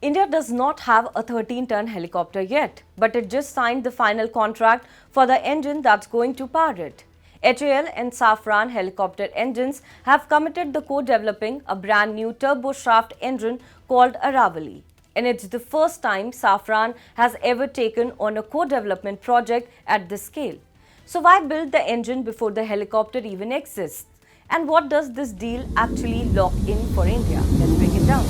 India does not have a 13-ton helicopter yet, but it just signed the final contract for the engine that's going to power it. HAL and Safran helicopter engines have committed to co-developing a brand new turboshaft engine called Aravalli. And it's the first time Safran has ever taken on a co-development project at this scale. So why build the engine before the helicopter even exists? And what does this deal actually lock in for India? Let's break it down.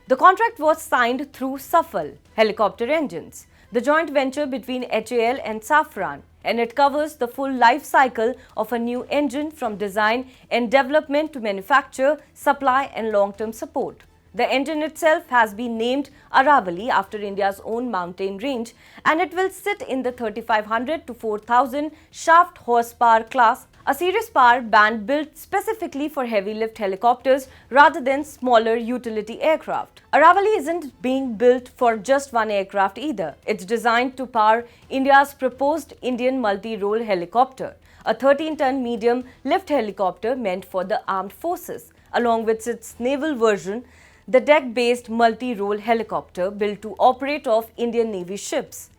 The contract was signed through Safhal helicopter engines, the joint venture between HAL and Safran, and it covers the full life cycle of a new engine from design and development to manufacture, supply and long-term support. The engine itself has been named Aravalli after India's own mountain range, and it will sit in the 3500 to 4000 shaft horsepower class, a serious power band built specifically for heavy lift helicopters rather than smaller utility aircraft. Aravalli isn't being built for just one aircraft either. It's designed to power India's proposed Indian multi-role helicopter, a 13-ton medium lift helicopter meant for the armed forces, along with its naval version, the deck-based multi-role helicopter built to operate off Indian Navy ships.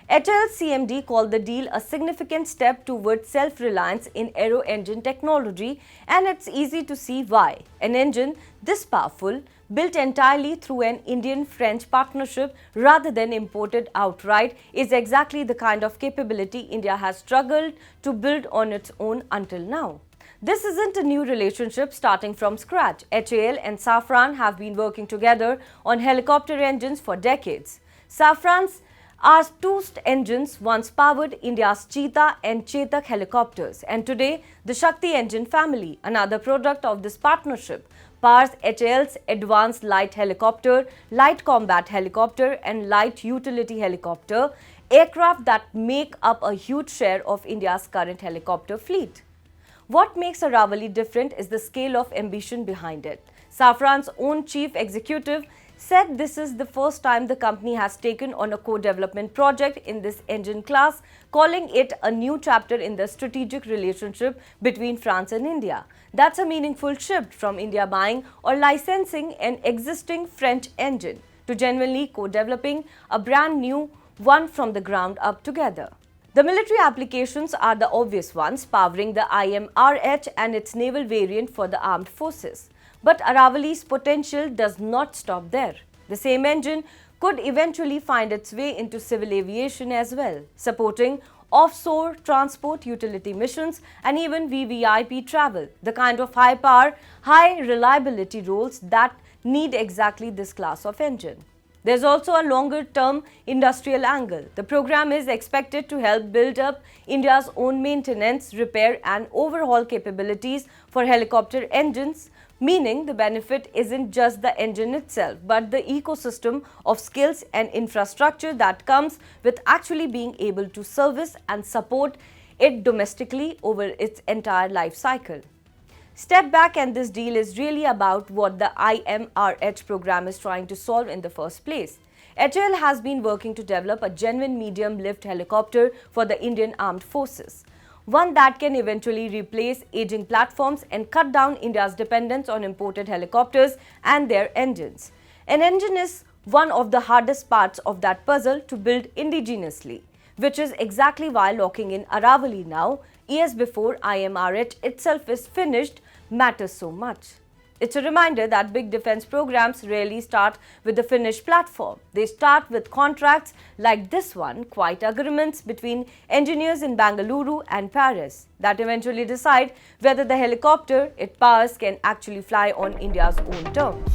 HAL CMD called the deal a significant step towards self-reliance in aero-engine technology, and it's easy to see why. An engine this powerful, built entirely through an Indian-French partnership rather than imported outright, is exactly the kind of capability India has struggled to build on its own until now. This isn't a new relationship starting from scratch. HAL and Safran have been working together on helicopter engines for decades. Safran's R2 engines once powered India's Cheetah and Chetak helicopters, and today the Shakti engine family, another product of this partnership, powers HAL's advanced light helicopter, light combat helicopter and light utility helicopter, aircraft that make up a huge share of India's current helicopter fleet. What makes Aravalli different is the scale of ambition behind it. Safran's own chief executive said this is the first time the company has taken on a co-development project in this engine class, calling it a new chapter in the strategic relationship between France and India. That's a meaningful shift from India buying or licensing an existing French engine to genuinely co-developing a brand new one from the ground up together. The military applications are the obvious ones, powering the IMRH and its naval variant for the armed forces. But Aravalli's potential does not stop there. The same engine could eventually find its way into civil aviation as well, supporting offshore transport, utility missions and even VVIP travel, the kind of high-power, high-reliability roles that need exactly this class of engine. There's also a longer-term industrial angle. The program is expected to help build up India's own maintenance, repair and overhaul capabilities for helicopter engines, meaning the benefit isn't just the engine itself, but the ecosystem of skills and infrastructure that comes with actually being able to service and support it domestically over its entire life cycle. Step back, and this deal is really about what the IMRH program is trying to solve in the first place. HAL has been working to develop a genuine medium lift helicopter for the Indian Armed Forces, one that can eventually replace aging platforms and cut down India's dependence on imported helicopters and their engines. An engine is one of the hardest parts of that puzzle to build indigenously, which is exactly why locking in Aravalli now, years before IMRH itself is finished, matters so much. It's a reminder that big defense programs rarely start with the finished platform. They start with contracts like this one, quiet agreements between engineers in Bengaluru and Paris that eventually decide whether the helicopter it powers can actually fly on India's own terms.